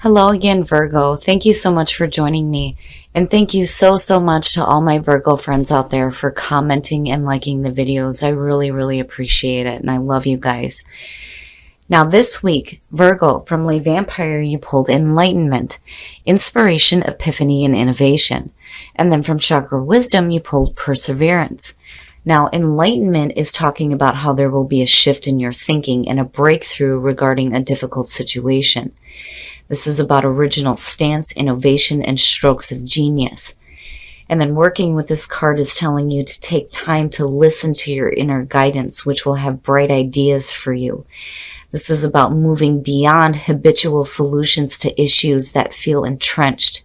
Hello again, Virgo. Thank you so much for joining me. And thank you so much to all my Virgo friends out there for commenting and liking the videos. I really appreciate it. And I love you guys. Now this week, Virgo, from Le Vampire, you pulled Enlightenment, Inspiration, Epiphany, and Innovation. And then from Chakra Wisdom, you pulled Perseverance. Now, Enlightenment is talking about how there will be a shift in your thinking and a breakthrough regarding a difficult situation. This is about original stance, innovation, and strokes of genius. And then working with this card is telling you to take time to listen to your inner guidance, which will have bright ideas for you. This is about moving beyond habitual solutions to issues that feel entrenched.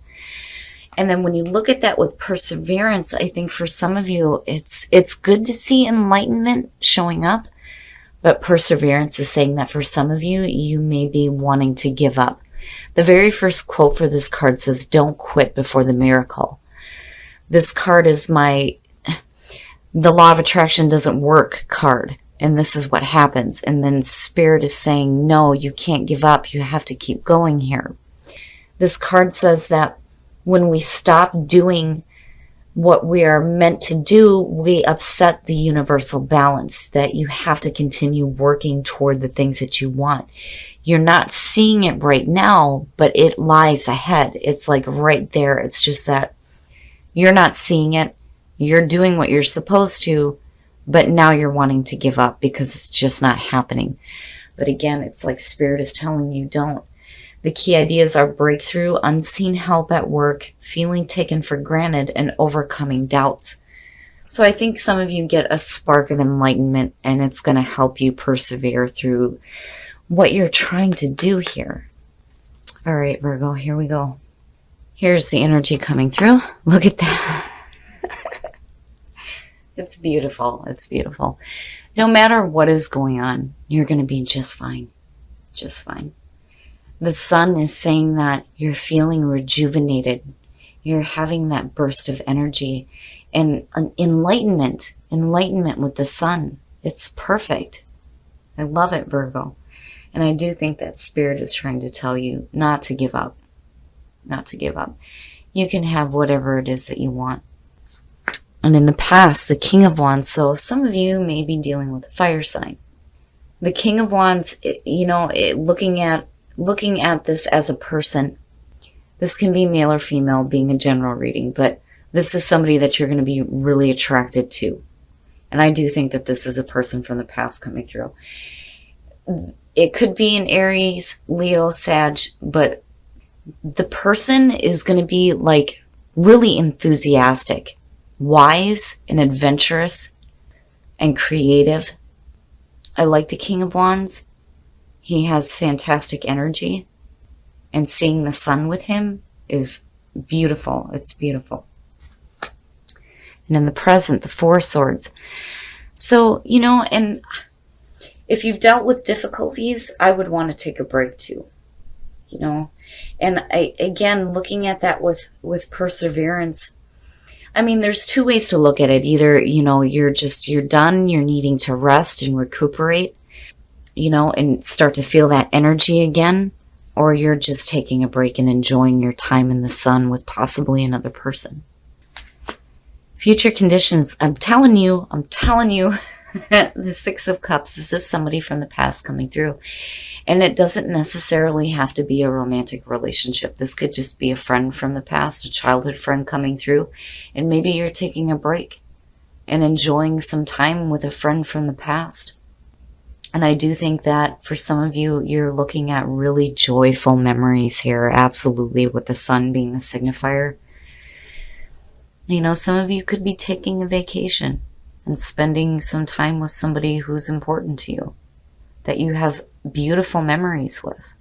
And then when you look at that with perseverance, I think for some of you, it's good to see enlightenment showing up. But perseverance is saying that for some of you, you may be wanting to give up. The very first quote for this card says, "Don't quit before the miracle." This card is the law of attraction doesn't work card. And this is what happens. And then Spirit is saying, no, you can't give up. You have to keep going here. This card says that when we stop doing what we are meant to do, we upset the universal balance, that you have to continue working toward the things that you want. You're not seeing it right now, but it lies ahead. It's like right there. It's just that you're not seeing it. You're doing what you're supposed to, but now you're wanting to give up because it's just not happening. But again, it's like Spirit is telling you, don't. The key ideas are breakthrough, unseen help at work, feeling taken for granted, and overcoming doubts. So I think some of you get a spark of enlightenment, and it's going to help you persevere through what you're trying to do here. All right, Virgo, here we go. Here's the energy coming through. Look at that. It's beautiful. It's beautiful. No matter what is going on, you're going to be just fine. Just fine. The sun is saying that you're feeling rejuvenated. You're having that burst of energy and enlightenment with the sun. It's perfect. I love it, Virgo. And I do think that Spirit is trying to tell you not to give up. Not to give up. You can have whatever it is that you want. And in the past, the King of Wands, so some of you may be dealing with a fire sign. The King of Wands, looking at this as a person, this can be male or female, being a general reading, but this is somebody that you're going to be really attracted to. And I do think that this is a person from the past coming through. It could be an Aries, Leo, Sag, but the person is going to be like really enthusiastic, wise and adventurous and creative. I like the King of Wands. He has fantastic energy, and seeing the sun with him is beautiful. It's beautiful. And in the present, the Four of Swords. So, and if you've dealt with difficulties, I would want to take a break too, And again, looking at that with perseverance, I mean, there's two ways to look at it. Either, you're done, you're needing to rest and recuperate, and start to feel that energy again, or you're just taking a break and enjoying your time in the sun with possibly another person. Future conditions, I'm telling you, the Six of Cups, this is somebody from the past coming through. And it doesn't necessarily have to be a romantic relationship. This could just be a friend from the past, a childhood friend coming through. And maybe you're taking a break and enjoying some time with a friend from the past. And I do think that for some of you, you're looking at really joyful memories here. Absolutely, with the sun being the signifier. Some of you could be taking a vacation and spending some time with somebody who's important to you, that you have beautiful memories with.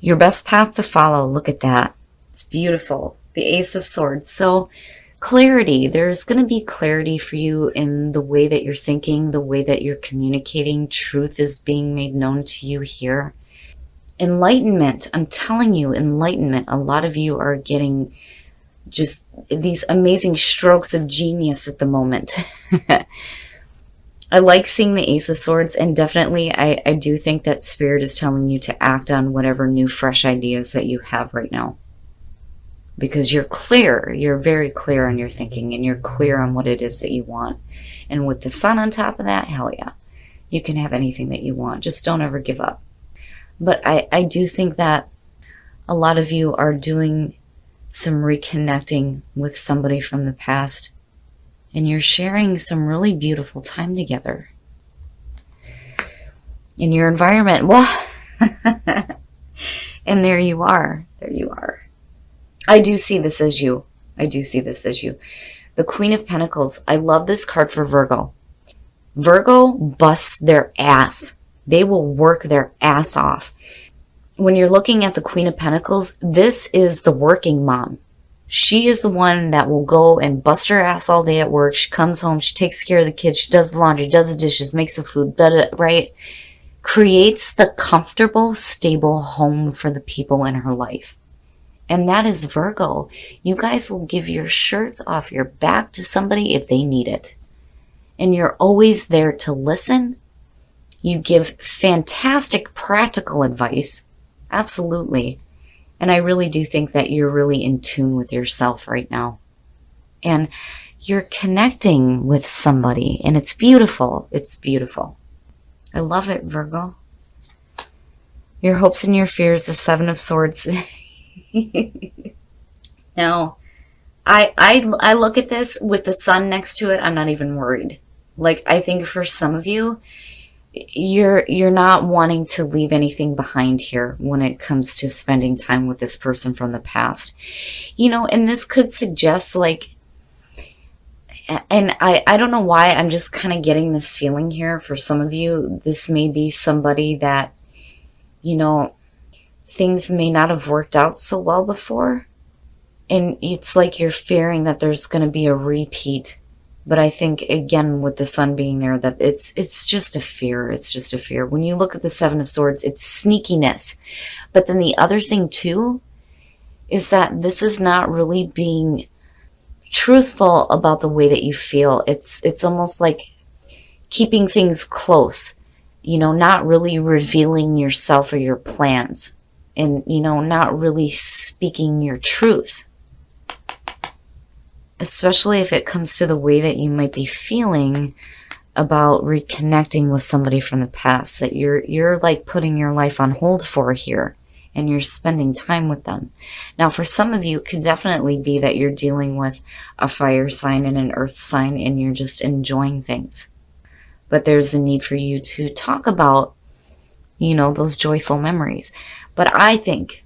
Your best path to follow, look at that. It's beautiful. The Ace of Swords. So clarity, there's going to be clarity for you in the way that you're thinking, the way that you're communicating. Truth is being made known to you here. Enlightenment, I'm telling you, enlightenment. A lot of you are getting just these amazing strokes of genius at the moment. I like seeing the Ace of Swords, and definitely I do think that Spirit is telling you to act on whatever new, fresh ideas that you have right now. Because you're clear, you're very clear on your thinking, and you're clear on what it is that you want. And with the Sun on top of that, hell yeah, you can have anything that you want. Just don't ever give up. But I do think that a lot of you are doing some reconnecting with somebody from the past, and you're sharing some really beautiful time together in your environment. Well, and there you are. There you are. I do see this as you. I do see this as you. The Queen of Pentacles. I love this card for Virgo. Virgo busts their ass. They will work their ass off. When you're looking at the Queen of Pentacles, this is the working mom. She is the one that will go and bust her ass all day at work. She comes home, she takes care of the kids, she does the laundry, does the dishes, makes the food, right? Creates the comfortable, stable home for the people in her life. And that is Virgo. You guys will give your shirts off your back to somebody if they need it. And you're always there to listen. You give fantastic practical advice. Absolutely. And I really do think that you're really in tune with yourself right now. And you're connecting with somebody. And it's beautiful. It's beautiful. I love it, Virgo. Your hopes and your fears, the Seven of Swords. Now, I look at this with the Sun next to it. I'm not even worried. Like, I think for some of you, you're not wanting to leave anything behind here when it comes to spending time with this person from the past. You know, and this could suggest, like, and I don't know why, I'm just kind of getting this feeling here for some of you. This may be somebody that, you know, things may not have worked out so well before. And it's like you're fearing that there's going to be a repeat. But I think, again, with the Sun being there, that it's just a fear. It's just a fear. When you look at the Seven of Swords, it's sneakiness. But then the other thing, too, is that this is not really being truthful about the way that you feel. It's almost like keeping things close. You know, not really revealing yourself or your plans. And, you know, not really speaking your truth. Especially if it comes to the way that you might be feeling about reconnecting with somebody from the past, that you're like putting your life on hold for here, and you're spending time with them. Now, for some of you, it could definitely be that you're dealing with a fire sign and an earth sign, and you're just enjoying things. But there's a need for you to talk about, you know, those joyful memories. But I think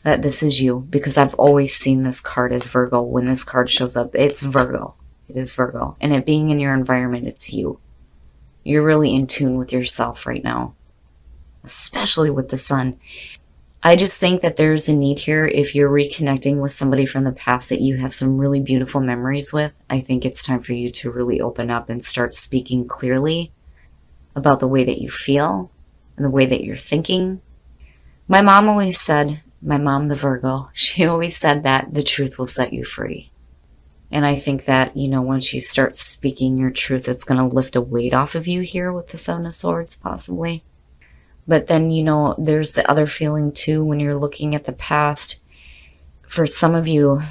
that this is you, because I've always seen this card as Virgo. When this card shows up, it's Virgo. It is Virgo. And it being in your environment, it's you. You're really in tune with yourself right now, especially with the Sun. I just think that there's a need here, if you're reconnecting with somebody from the past that you have some really beautiful memories with. I think it's time for you to really open up and start speaking clearly about the way that you feel and the way that you're thinking. My mom always said, my mom, the Virgo, she always said that the truth will set you free. And I think that, you know, once you start speaking your truth, it's going to lift a weight off of you here with the Seven of Swords, possibly. But then, you know, there's the other feeling too when you're looking at the past. For some of you,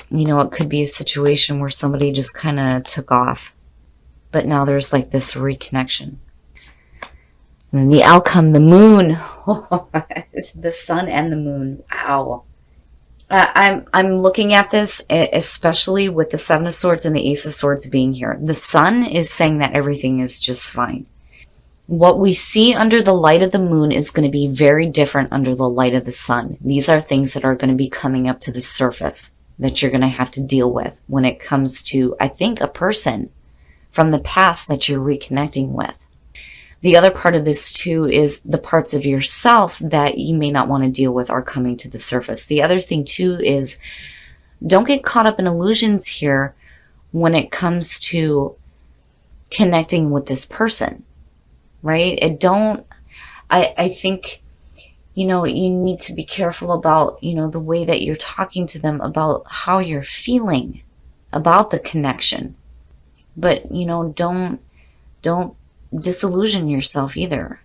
you know, it could be a situation where somebody just kind of took off. But now there's like this reconnection. And then the outcome, the moon. The Sun and the moon. Wow. I'm looking at this, especially with the Seven of Swords and the Ace of Swords being here. The Sun is saying that everything is just fine. What we see under the light of the moon is going to be very different under the light of the Sun. These are things that are going to be coming up to the surface that you're going to have to deal with when it comes to, I think, a person from the past that you're reconnecting with. The other part of this too is the parts of yourself that you may not want to deal with are coming to the surface. The other thing too is, don't get caught up in illusions here when it comes to connecting with this person, right? I think, you know, you need to be careful about, you know, the way that you're talking to them, about how you're feeling about the connection. But, you know, don't Don't disillusion yourself either.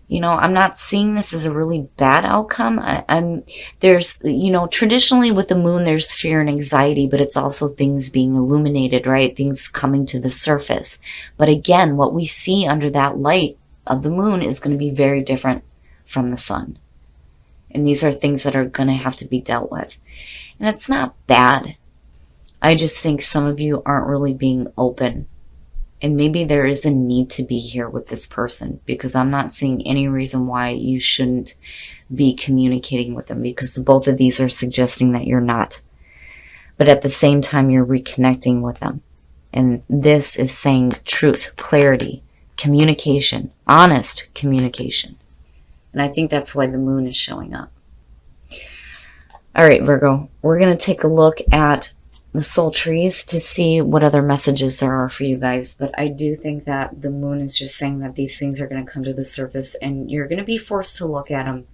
You know, I'm not seeing this as a really bad outcome. There's, you know, traditionally with the moon, there's fear and anxiety, but it's also things being illuminated, right? Things coming to the surface. But again, what we see under that light of the moon is going to be very different from the sun. And these are things that are going to have to be dealt with. And it's not bad. I just think some of you aren't really being open. And maybe there is a need to be here with this person, because I'm not seeing any reason why you shouldn't be communicating with them, because both of these are suggesting that you're not. But at the same time, you're reconnecting with them. And this is saying truth, clarity, communication, honest communication. And I think that's why the moon is showing up. All right, Virgo, we're going to take a look at the soul trees to see what other messages there are for you guys. But I do think that the moon is just saying that these things are going to come to the surface and you're going to be forced to look at them.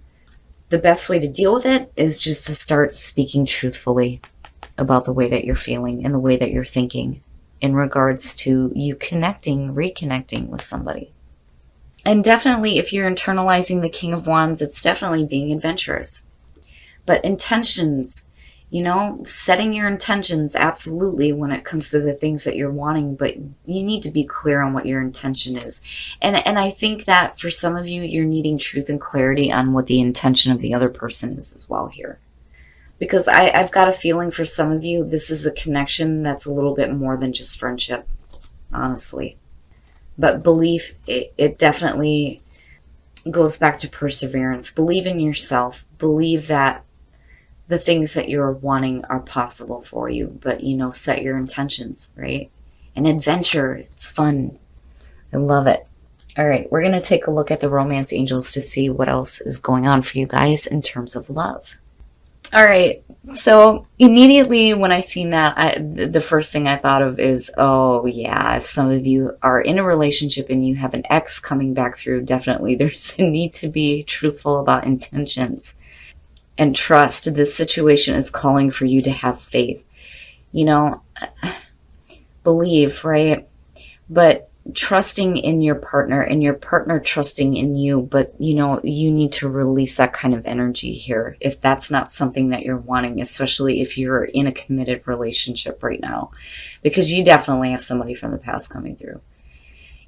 The best way to deal with it is just to start speaking truthfully about the way that you're feeling and the way that you're thinking in regards to you connecting, reconnecting with somebody. And definitely if you're internalizing the King of Wands, it's definitely being adventurous. But intentions, you know, setting your intentions, absolutely, when it comes to the things that you're wanting, but you need to be clear on what your intention is. And I think that for some of you, you're needing truth and clarity on what the intention of the other person is as well here. Because I've got a feeling for some of you, this is a connection that's a little bit more than just friendship, honestly. But belief, it definitely goes back to perseverance. Believe in yourself. Believe that the things that you're wanting are possible for you, but, you know, set your intentions, right? An adventure, it's fun. I love it. All right, we're going to take a look at the romance angels to see what else is going on for you guys in terms of love. All right, so immediately when I seen that, the first thing I thought of is, oh yeah, if some of you are in a relationship and you have an ex coming back through, definitely there's a need to be truthful about intentions. And trust. This situation is calling for you to have faith. You know, believe, right? But trusting in your partner and your partner trusting in you. But, you know, you need to release that kind of energy here if that's not something that you're wanting, especially if you're in a committed relationship right now. Because you definitely have somebody from the past coming through.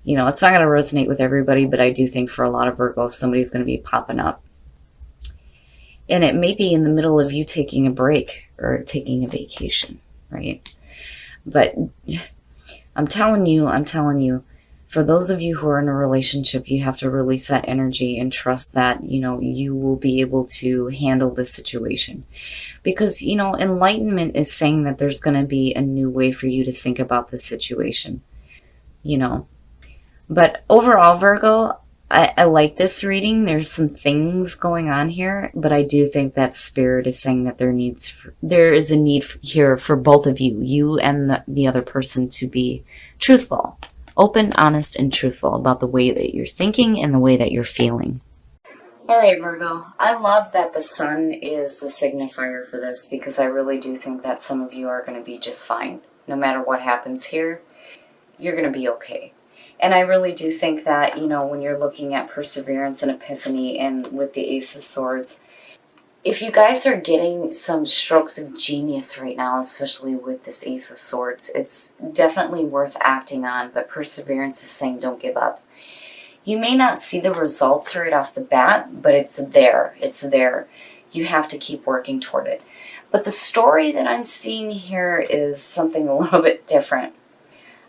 You know, it's not going to resonate with everybody, but I do think for a lot of Virgos, somebody's going to be popping up. And it may be in the middle of you taking a break or taking a vacation, right? But I'm telling you, for those of you who are in a relationship, you have to release that energy and trust that, you know, you will be able to handle this situation. Because, you know, enlightenment is saying that there's going to be a new way for you to think about this situation, you know. But overall, Virgo, I like this reading. There's some things going on here, but I do think that Spirit is saying that there is a need here for both of you, you and the other person, to be truthful, open, honest, and truthful about the way that you're thinking and the way that you're feeling. All right, Virgo, I love that the sun is the signifier for this, because I really do think that some of you are going to be just fine. No matter what happens here, you're going to be okay. And I really do think that, you know, when you're looking at perseverance and epiphany and with the Ace of Swords, if you guys are getting some strokes of genius right now, especially with this Ace of Swords, it's definitely worth acting on. But perseverance is saying don't give up. You may not see the results right off the bat, but it's there. It's there. You have to keep working toward it. But the story that I'm seeing here is something a little bit different.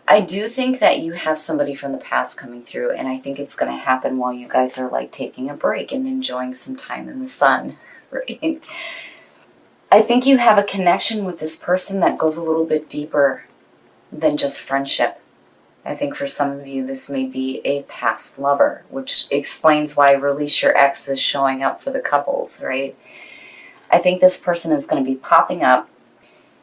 I do think that you have somebody from the past coming through, and I think it's going to happen while you guys are like taking a break and enjoying some time in the sun, right? I think you have a connection with this person that goes a little bit deeper than just friendship. I think for some of you, this may be a past lover, which explains why Release Your Ex is showing up for the couples, right? I think this person is going to be popping up.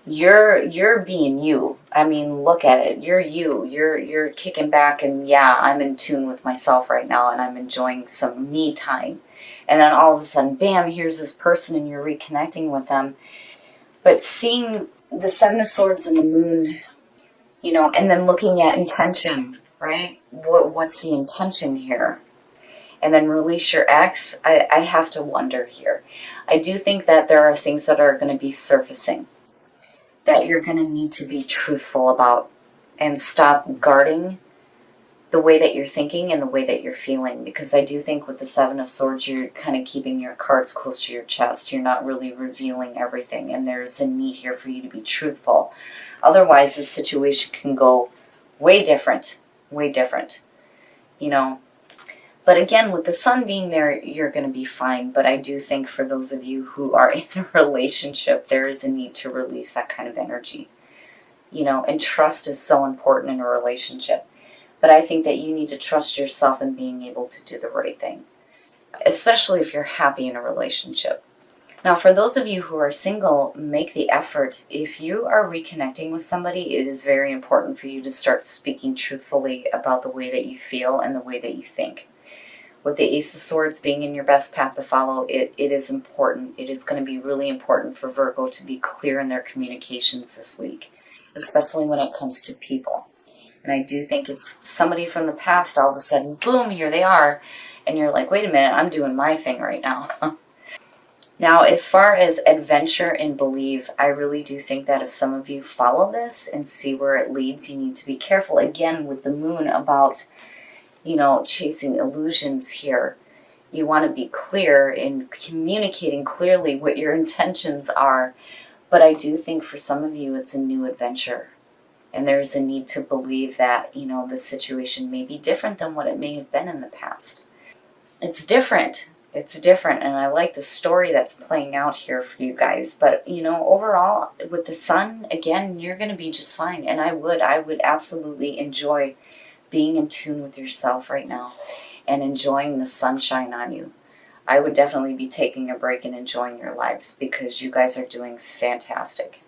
You're being you. I mean, look at it. You're you. You're kicking back and, yeah, I'm in tune with myself right now and I'm enjoying some me time. And then all of a sudden, bam, here's this person and you're reconnecting with them. But seeing the Seven of Swords and the Moon, you know, and then looking at intention, right? What's the intention here? And then release your ex. I have to wonder here. I do think that there are things that are going to be surfacing that you're going to need to be truthful about and stop guarding the way that you're thinking and the way that you're feeling. Because I do think with the Seven of Swords, you're kind of keeping your cards close to your chest. You're not really revealing everything. And there's a need here for you to be truthful. Otherwise, this situation can go way different. Way different. You know. But again, with the sun being there, you're going to be fine. But I do think for those of you who are in a relationship, there is a need to release that kind of energy. You know, and trust is so important in a relationship. But I think that you need to trust yourself in being able to do the right thing, especially if you're happy in a relationship. Now, for those of you who are single, make the effort. If you are reconnecting with somebody, it is very important for you to start speaking truthfully about the way that you feel and the way that you think. With the Ace of Swords being in your best path to follow, it is important. It is going to be really important for Virgo to be clear in their communications this week, especially when it comes to people. And I do think it's somebody from the past, all of a sudden, boom, here they are. And you're like, wait a minute, I'm doing my thing right now. Now, as far as adventure and believe, I really do think that if some of you follow this and see where it leads, you need to be careful, again, with the moon about, you know, chasing illusions here. You want to be clear in communicating clearly what your intentions are. But I do think for some of you, it's a new adventure. And there's a need to believe that, you know, the situation may be different than what it may have been in the past. It's different. It's different. And I like the story that's playing out here for you guys. But, you know, overall, with the sun, again, you're going to be just fine. And I would absolutely enjoy being in tune with yourself right now and enjoying the sunshine on you. I would definitely be taking a break and enjoying your lives because you guys are doing fantastic.